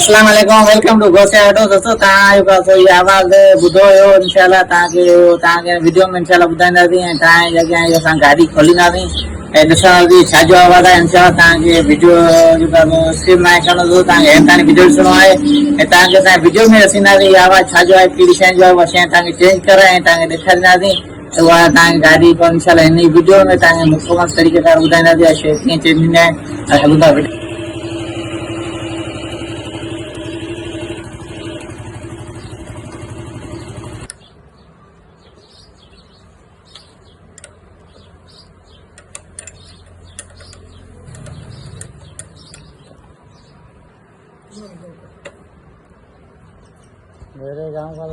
अस्सलाम वालेकुम, welcome to गोसे auto. दोस्तों तव्हां जेको आहे इहा आवाज़ ॿुधो हुयो, इंशाल्लाह तव्हांखे वीडियो में इंशाल्लाह ॿुधाईंदासीं ऐं तव्हांजे अॻियां इहो असां गाॾी खोलींदासीं ऐं ॾिसंदासीं छा जो आवाज़ आहे। इंशाल्लाह तव्हांखे वीडियो जेको आहे स्किप न करणो अथव, तव्हांखे हेठि वीडियो ॾिसणो आहे ऐं तव्हांखे असांजे वीडियो में ॾिसंदासीं इहा आवाज़ छा जो आहे, कहिड़ी शइ जो आहे। उहा शइ तव्हांखे चेंज करे ऐं तव्हांखे ॾेखारींदासीं त उहा तव्हांजी गाॾी को इंशाल्लाह हिन वीडियो में तव्हांखे मुकमल तरीक़े सां ॿुधाईंदासीं इहा शइ कीअं चेंज थींदी आहे। हलूं था वीडियो। मेरे गाँव का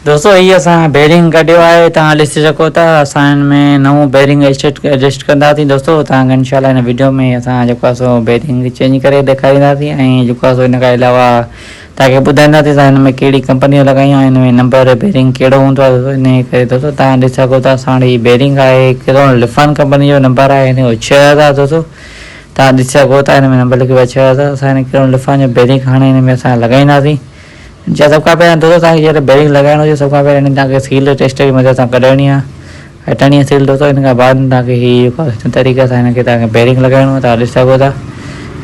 दोस्तों ये असां बेरिंग कढियो आहे, तव्हां ॾिसी सघो था। असां हिन में नओं बेरिंग एडजस्ट कंदासीं। दोस्तों तव्हांखे इंशाल्लाह हिन वीडियो में असां जेको आहे सो बेरिंग चेंज करे ॾेखारींदासीं ऐं जेको आहे सो हिन खां अलावा तव्हांखे ॿुधाईंदासीं त हिन में कहिड़ी कंपनियूं लॻायूं आहिनि, हिन में नंबर बेरिंग कहिड़ो हूंदो आहे। दोस्तों इन करे दोस्तों तव्हां ॾिसी सघो था असांजी बेरिंग आहे, कहिड़ो लिफान कंपनी जो नंबर आहे, हिन जो 6000। दोस्तों तव्हां ॾिसी सघो था हिन में नंबर लिखियो आहे 6000। असां हिन कहिड़ो लिफान जो बेरिंग हाणे हिन में असां लॻाईंदासीं। जा सब खां पहिरियों दोस्तों तव्हांखे जॾहिं बेरिंग लॻाइणो हुजे, सब खां पहिरियों तव्हांखे सील टेस्ट जी मदद सां कढाइणी आहे, हटाइणी आहे सील। दोस्तों हिन खां बाद तव्हांखे हीअ तरीक़े सां हिनखे तव्हांखे बेरिंग लॻाइणो आहे। तव्हां ॾिसी सघो था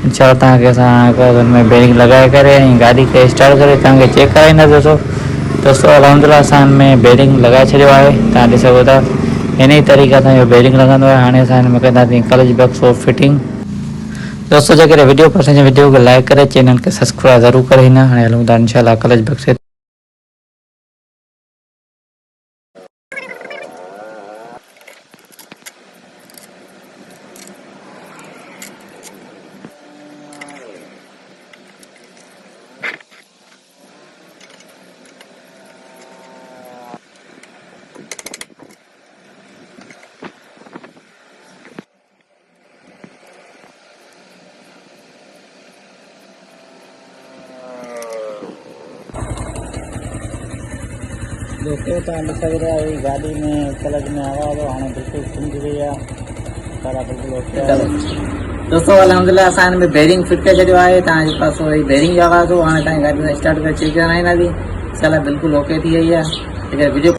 इंशाल्लाह तव्हांखे असां हुन में बेरिंग लॻाए करे ऐं गाॾी खे स्टार्ट करे तव्हांखे चेक कराईंदासीं। दोस्तों अलहमदिल्ला असां हिन में बेरिंग लॻाए छॾियो आहे, तव्हां ॾिसी सघो था। हिन ई तरीक़े सां इहो बेरिंग लॻंदो आहे। हाणे असां हिन में कंदासीं क्लच बॉक्स ऑफ फिटिंग। दोस्तों जेकॾहिं वीडियो पसंदि आहे वीडियो खे लाइक करे चैनल खे सब्सक्राइब ज़रूरु करे हिन। हाणे हलूं था इंशाल्लाह क्लच बॉक्स। दोस्तों तव्हां ॾिसी सघो था गाॾी में क्लच में आवाज़ हाणे बिल्कुलु थी वई आहे, बिल्कुलु ओके। दोस्तों अलहमदिल्ला असां हिन में बेरिंग फिट करे छॾियो आहे। तव्हां जेको आहे सो बेरिंग जो आवाज़ हो हाणे तव्हांजी गाॾी में स्टार्ट करे चेक कराईंदासीं। इंशाल्लाह बिल्कुलु ओके थी वई आहे। वीडियो